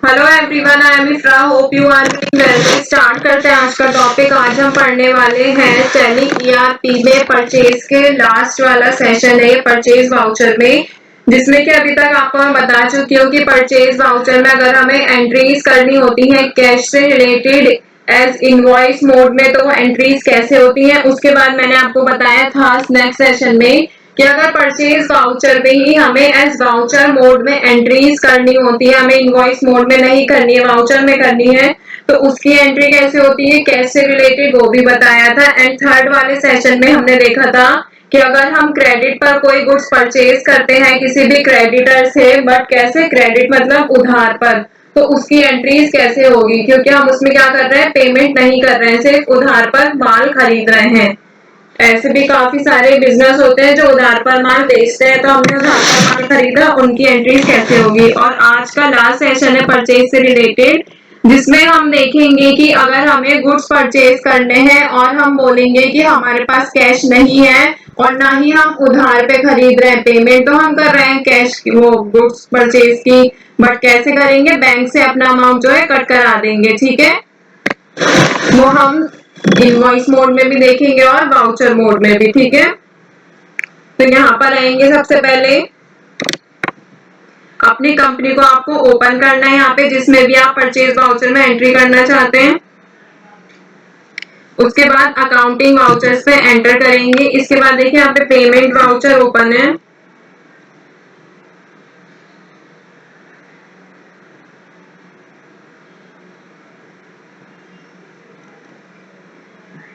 Hello everyone, I am Ifra, hope you are doing well. तो start करते हैं आज का टॉपिक। आज हम पढ़ने वाले हैं टेली ईआरपी में परचेज के लास्ट वाला सेशन है परचेज वाउचर में, जिसमें कि अभी तक आपको मैं बता चुकी हूँ कि परचेज वाउचर में अगर हमें एंट्रीज करनी होती है कैश से रिलेटेड एज इनवॉइस मोड में, तो वो एंट्रीज कैसे होती हैं उसके बाद मैंने आपको बताया था नेक्स्ट सेशन में कि अगर परचेज वाउचर में ही हमें एज वाउचर मोड में एंट्रीज करनी होती है, हमें इनवॉइस मोड में नहीं करनी है, वाउचर में करनी है, तो उसकी एंट्री कैसे होती है, कैसे रिलेटेड वो भी बताया था। एंड थर्ड वाले सेशन में हमने देखा था कि अगर हम क्रेडिट पर कोई गुड्स परचेज करते हैं किसी भी क्रेडिटर से, बट कैसे, क्रेडिट मतलब उधार पर, तो उसकी एंट्रीज कैसे होगी, क्योंकि हम उसमें क्या कर रहे हैं, पेमेंट नहीं कर रहे हैं, सिर्फ उधार पर माल खरीद रहे हैं। ऐसे भी काफी सारे बिजनेस होते हैं जो उधार पर माल बेचते हैं, तो हमने उधार पर माल खरीदा, उनकी एंट्रीज कैसे होगी। और आज का लास्ट सेशन है परचेज से रिलेटेड, जिसमें हम देखेंगे कि अगर हमें गुड्स परचेज करने हैं और हम बोलेंगे कि हमारे पास कैश नहीं है और ना ही हम उधार पे खरीद रहे हैं, पेमेंट तो हम कर रहे हैं कैश वो गुड्स परचेज की, बट कैसे करेंगे, बैंक से अपना अमाउंट जो है कट करा देंगे, ठीक है। वो हम इनवॉइस मोड में भी देखेंगे और वाउचर मोड में भी, ठीक है। तो यहाँ पर आएंगे, सबसे पहले अपनी कंपनी को आपको ओपन करना है यहाँ पे, जिसमें भी आप परचेज वाउचर में एंट्री करना चाहते हैं। उसके बाद अकाउंटिंग वाउचर्स पे एंटर करेंगे। इसके बाद देखिए यहाँ पे पेमेंट वाउचर ओपन है।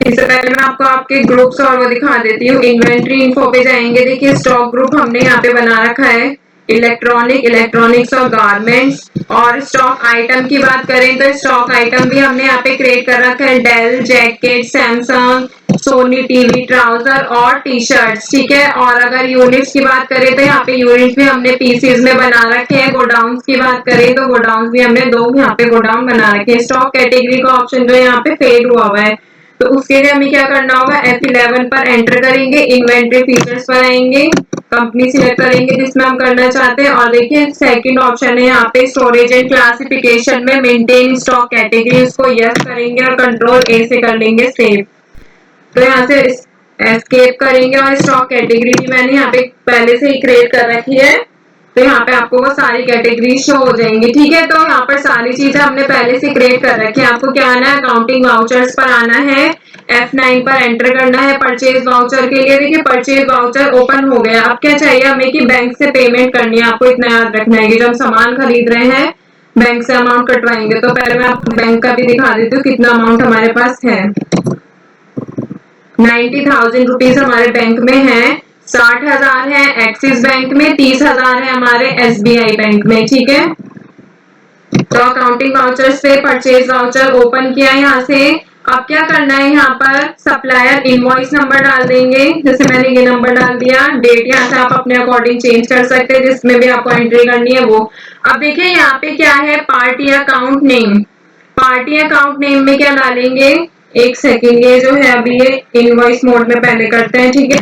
इससे पहले मैं आपको आपके ग्रुप्स और वो दिखा देती हूँ। इन्वेंट्री इन्फो पे जाएंगे, देखिए स्टॉक ग्रुप हमने यहाँ पे बना रखा है, इलेक्ट्रॉनिक्स और गारमेंट्स। और स्टॉक आइटम की बात करें तो स्टॉक आइटम भी हमने यहाँ पे क्रिएट कर रखा है, Dell, jacket, Samsung, Sony TV, trouser और टी शर्ट्स, ठीक है। और अगर यूनिट्स की बात करें तो यहाँ पे यूनिट्स भी हमने पीसीज में बना रखे हैं। गोडाउन की बात करें तो गोडाउन भी हमने दो यहाँ पे गोडाउन बना रखे हैं। स्टॉक कैटेगरी का ऑप्शन जो है यहाँ पे फेड हुआ है, तो उसके लिए हमें क्या करना होगा, F11 पर एंटर करेंगे, इन्वेंटरी फीचर्स पर आएंगे, कंपनी सिलेक्ट करेंगे जिसमें हम करना चाहते हैं। और देखिए सेकंड ऑप्शन है यहाँ पे स्टोरेज एंड क्लासिफिकेशन में मेंटेन स्टॉक कैटेगरी, उसको यस करेंगे और कंट्रोल ए से कर लेंगे सेव। तो यहाँ से एस्केप करेंगे और स्टॉक कैटेगरी भी मैंने यहाँ पे पहले से ही क्रिएट कर रखी है, तो यहाँ पे आपको वो सारी कैटेगरी शो हो जाएंगी, ठीक है। तो यहाँ पर सारी चीजें हमने पहले से क्रिएट कर रखी है। आपको क्या आना है, अकाउंटिंग वाउचर्स पर आना है, F9 पर एंटर करना है परचेज वाउचर के लिए। देखिए परचेज वाउचर ओपन हो गया। अब क्या चाहिए हमें कि बैंक से पेमेंट करनी है। आपको इतना याद रखना है कि जब सामान खरीद रहे हैं बैंक से अमाउंट कटवाएंगे। तो पहले मैं आपको बैंक का भी दिखा देती हूँ कितना अमाउंट हमारे पास है। 90,000 रुपीज हमारे बैंक में है, 60,000 है एक्सिस बैंक में, 30,000 है हमारे SBI बैंक में, ठीक है। तो अकाउंटिंग वाउचर से परचेज वाउचर ओपन किया यहाँ से। अब क्या करना है, यहाँ पर सप्लायर इनवॉइस नंबर डाल देंगे, जैसे मैंने ये नंबर डाल दिया। डेट यहाँ से आप अपने अकॉर्डिंग चेंज कर सकते हैं, जिसमें भी आपको एंट्री करनी है वो। अब देखिए यहाँ पे क्या है, party account name. Party account name में क्या डालेंगे, एक सेकेंड, ये जो है अभी ये इनवॉइस मोड में पहले करते हैं, ठीक है,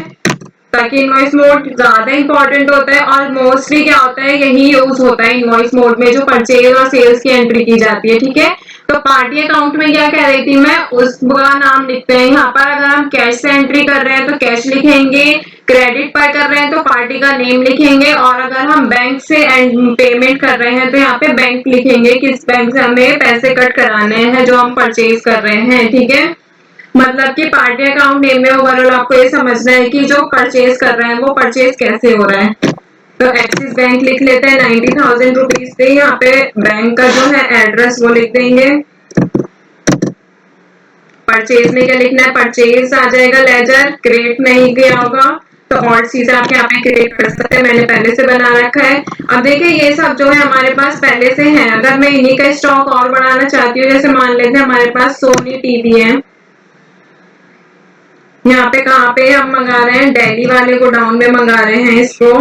ताकि इनवॉइस मोड ज्यादा इंपॉर्टेंट होता है और मोस्टली क्या होता है, यही यूज होता है इनवॉइस मोड में, जो परचेज और सेल्स की एंट्री की जाती है, ठीक है। तो पार्टी अकाउंट में क्या कह रही थी मैं, उसका नाम लिखते हैं यहाँ पर। अगर हम कैश से एंट्री कर रहे हैं तो कैश लिखेंगे, क्रेडिट पर कर रहे हैं तो पार्टी का नेम लिखेंगे, और अगर हम बैंक से पेमेंट कर रहे हैं तो यहाँ पे बैंक लिखेंगे, किस बैंक से हमें पैसे कट कराने हैं जो हम परचेज कर रहे हैं, ठीक है। मतलब कि पार्टी अकाउंट नेम में ओवरऑल आपको ये समझना है कि जो परचेज कर रहे हैं वो परचेज कैसे हो रहा है। तो एक्सिस बैंक लिख लेते हैं 90,000 रुपीज पे। यहाँ पे बैंक का जो है एड्रेस वो लिख देंगे। परचेज में क्या लिखना है, परचेज आ जाएगा, लेजर क्रिएट नहीं किया होगा तो और चीजें आप यहाँ पे क्रिएट कर सकते हैं, मैंने पहले से बना रखा है। अब देखिए ये सब जो है हमारे पास पहले से है। अगर मैं इन्हीं का स्टॉक और बढ़ाना चाहती हूँ, जैसे मान लेते हैं हमारे पास सोनी टीवी है, यहाँ पे कहाँ पे हम मंगा रहे हैं, दिल्ली वाले गोडाउन में मंगा रहे हैं इसको,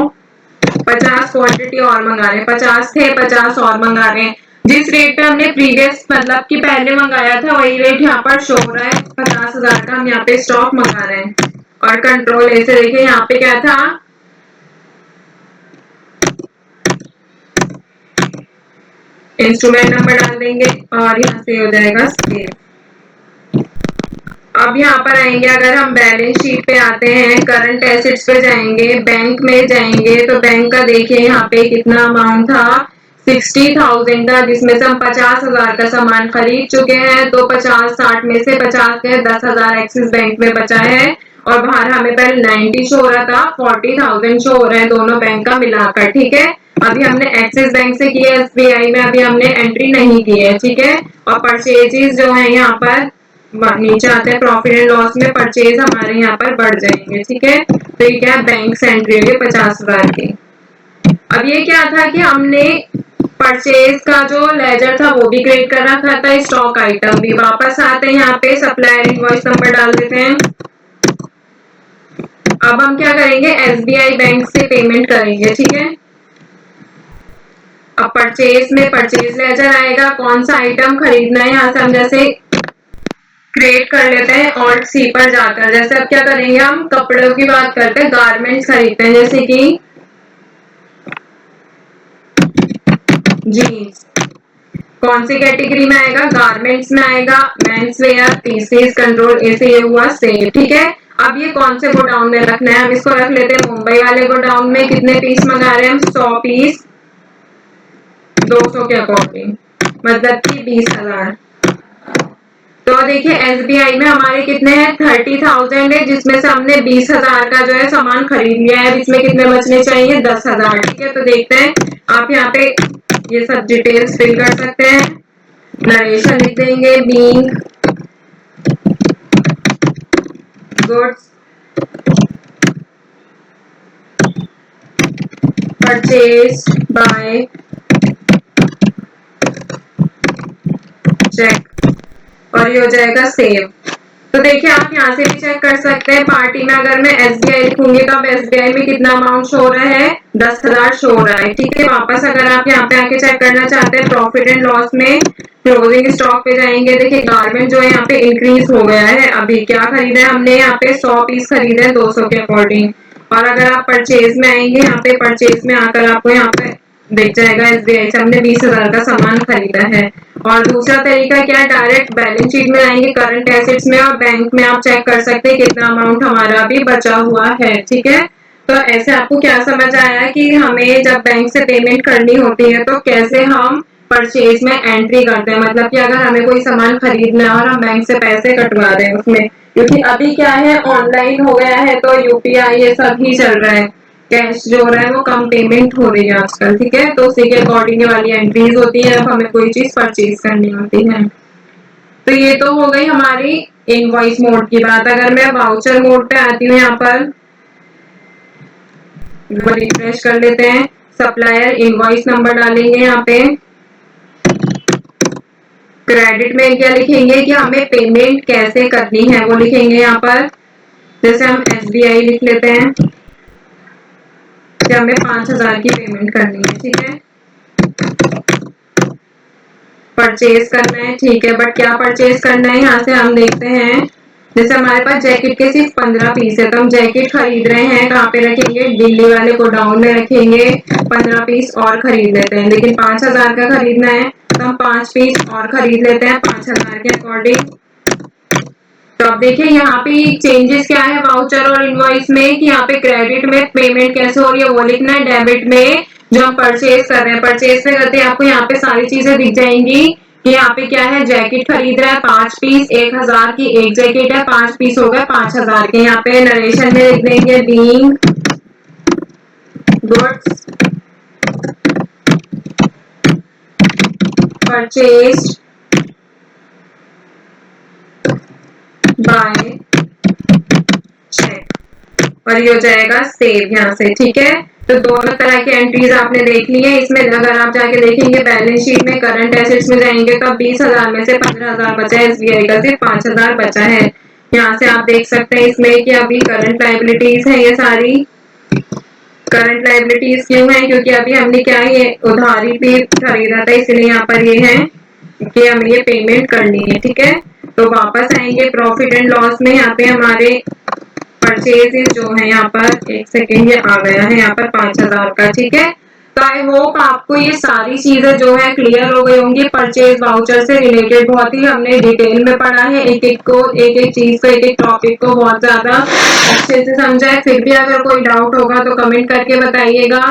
50 क्वांटिटी और मंगा रहे हैं, 50 थे 50 और मंगा रहे हैं। जिस रेट पे हमने प्रीवियस मतलब कि पहले मंगाया था वही रेट यहाँ पर शो हो रहा है, 50,000 का हम यहाँ पे स्टॉक मंगा रहे हैं। और कंट्रोल ऐसे देखिए यहाँ पे क्या था, इंस्ट्रूमेंट नंबर डाल देंगे और यहाँ से हो जाएगा सेव। अब यहाँ पर आएंगे, अगर हम बैलेंस शीट पे आते हैं, करंट एसेट्स पे जाएंगे, बैंक में जाएंगे तो बैंक का देखिए यहाँ पे कितना अमाउंट था 60,000 का, जिसमें से हम 50,000 का सामान खरीद चुके हैं। तो 50-60 में से 50 के 10,000 एक्सिस बैंक में बचा है और बाहर हमें पहले 90 शो हो रहा था, 40,000 शो हो रहा है दोनों बैंक का मिलाकर। ठीक है, अभी हमने एक्सिस बैंक से किया, एसबीआई में अभी हमने एंट्री नहीं की है। ठीक है, और परचेजेस जो है यहाँ पर नीचे आते हैं प्रॉफिट एंड लॉस में, परचेज हमारे यहाँ पर बढ़ जाएंगे। ठीक है, तो ये क्या है, बैंक से एंट्री हुई 50,000 की। अब ये क्या था कि हमने परचेज का जो लेजर था वो भी क्रिएट कर रखा था, स्टॉक आइटम भी। वापस आते हैं यहाँ पे, सप्लायर इनवॉइस नंबर डाल देते हैं। अब हम क्या करेंगे, एसबीआई बैंक से पेमेंट करेंगे। ठीक है, अब परचेज में परचेज लेजर आएगा, कौन सा आइटम खरीदना है यहाँ से हम जैसे क्रिएट कर लेते हैं ऑल्ट सी पर जाकर। जैसे अब क्या करेंगे, हम कपड़ों की बात करते हैं, गारमेंट्स खरीदते हैं, जैसे कि जीन्स। कौन सी कैटेगरी में आएगा, गारमेंट्स में आएगा, men's wear, pieces, control A से ये हुआ सेव। ठीक है, अब ये कौन से गोडाउन में रखना है, हम इसको रख लेते हैं मुंबई वाले गोडाउन में। कितने पीस मंगा रहे हैं हम, 100 पीस 200 के अकॉर्डिंग, मतलब कि 20,000। तो देखिए एसबीआई में हमारे कितने हैं, 30,000 है, जिसमें से हमने 20,000 का जो है सामान खरीद लिया है। इसमें कितने बचने चाहिए, 10,000। ठीक है, तो देखते हैं, आप यहाँ पे ये सब डिटेल्स फिल कर सकते हैं। नरेशन लिख देंगे, being goods purchase by cheque, और ये हो जाएगा सेव। तो देखिए आप यहाँ से भी चेक कर सकते हैं, पार्टी में अगर मैं एसबीआई लिखूंगी तो अब एसबीआई में कितना अमाउंट शो हो रहा है, 10,000 शो हो रहा है। ठीक है, वापस अगर आप यहाँ पे आके चेक करना चाहते हैं, प्रॉफिट एंड लॉस में क्लोजिंग स्टॉक पे जाएंगे। देखिए गारमेंट जो है यहाँ पे इंक्रीज हो गया है। अभी क्या खरीदा है हमने, यहाँ पे 100 पीस खरीदे हैं 200 के अकॉर्डिंग। और अगर आप परचेज में आएंगे, यहाँ पे परचेज में आकर आपको यहाँ पे दिख जाएगा एसबीआई से हमने 20,000 का सामान खरीदा है। और दूसरा तरीका क्या है, डायरेक्ट बैलेंस शीट में आएंगे, करंट एसेट्स में, और बैंक में आप चेक कर सकते हैं कितना अमाउंट हमारा अभी बचा हुआ है। ठीक है, तो ऐसे आपको क्या समझ आया कि हमें जब बैंक से पेमेंट करनी होती है तो कैसे हम परचेज में एंट्री करते हैं। मतलब कि अगर हमें कोई सामान खरीदना है और हम बैंक से पैसे कटवा रहे हैं उसमें, क्योंकि अभी क्या है ऑनलाइन हो गया है तो यूपीआई ये सब ही चल रहा है, कैश जो हो रहा है वो कम पेमेंट हो रही है आजकल। ठीक है, तो उसी के अकॉर्डिंग वाली एंट्रीज होती है जब हमें कोई चीज परचेज करनी होती है। तो ये तो हो गई हमारी इनवॉइस मोड की बात। अगर मैं वाउचर मोड पे आती हूँ, यहाँ पर रिफ्रेश कर लेते हैं, सप्लायर इनवॉइस नंबर डालेंगे, यहाँ पे क्रेडिट में क्या लिखेंगे कि हमें पेमेंट कैसे करनी है वो लिखेंगे यहाँ पर। जैसे हम एसबीआई लिख लेते हैं कि हमें 5,000 की पेमेंट करनी है। ठीक है, परचेज करना है। ठीक है, बट क्या परचेज करना है यहाँ से हम देखते हैं। जैसे हमारे पास जैकेट के सिर्फ 15 पीस है, तो हम जैकेट खरीद रहे हैं, कहाँ पे रखेंगे, दिल्ली वाले गोडाउन में रखेंगे। 15 पीस और खरीद लेते हैं, लेकिन 5,000 का खरीदना है तो हम 5 पीस और खरीद लेते हैं 5,000 के अकॉर्डिंग। तो अब देखिए यहाँ पे चेंजेस क्या है वाउचर और इनवॉइस में, कि यहाँ पे क्रेडिट में पेमेंट कैसे हो रही है वो लिखना है, डेबिट में जो हम परचेज कर रहे हैं, परचेज में करते हैं आपको यहाँ पे सारी चीजें दिख जाएंगी कि यहाँ पे क्या है, जैकेट खरीद रहा है 5 पीस, 1,000 की एक जैकेट है, 5 पीस हो गए 5,000 के। यहाँ पे नरेशन में लिख देंगे, being goods purchase by cheque, और ये हो जाएगा सेव यहाँ से। ठीक है, तो दोनों तरह की एंट्रीज आपने देख ली है। इसमें अगर आप जाके देखेंगे बैलेंस शीट में, करंट एसेट्स में जाएंगे तो 20,000 में से 15,000 बचा है, एसबीआई का सिर्फ 5,000 बचा है। यहाँ से आप देख सकते हैं इसमें कि अभी करंट लायबिलिटीज है, ये सारी करंट लायबिलिटीज क्यों है, क्योंकि अभी हमने क्या ये उधारी पे खरीदा था, इसलिए यहाँ पर ये है कि हमें ये पेमेंट करनी है। ठीक है, तो वापस आएंगे प्रॉफिट एंड लॉस में, यहाँ पे हमारे परचेज जो है यहाँ पर, एक सेकेंड ये आ गया है यहाँ पर 5,000 का। ठीक है, तो आई होप आपको ये सारी चीजें जो है क्लियर हो गई होंगी। परचेज वाउचर से रिलेटेड बहुत ही हमने डिटेल में पढ़ा है, एक एक चीज को, एक एक टॉपिक को बहुत ज्यादा अच्छे से समझा है। फिर भी अगर कोई डाउट होगा तो कमेंट करके बताइएगा।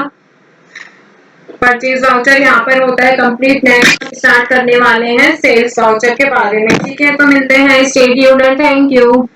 परचेज वाउचर यहाँ पर होता है कंप्लीट। नेक्स्ट स्टार्ट करने वाले हैं सेल्स वाउचर के बारे में। ठीक है, तो मिलते हैं। Stay tuned and thank you.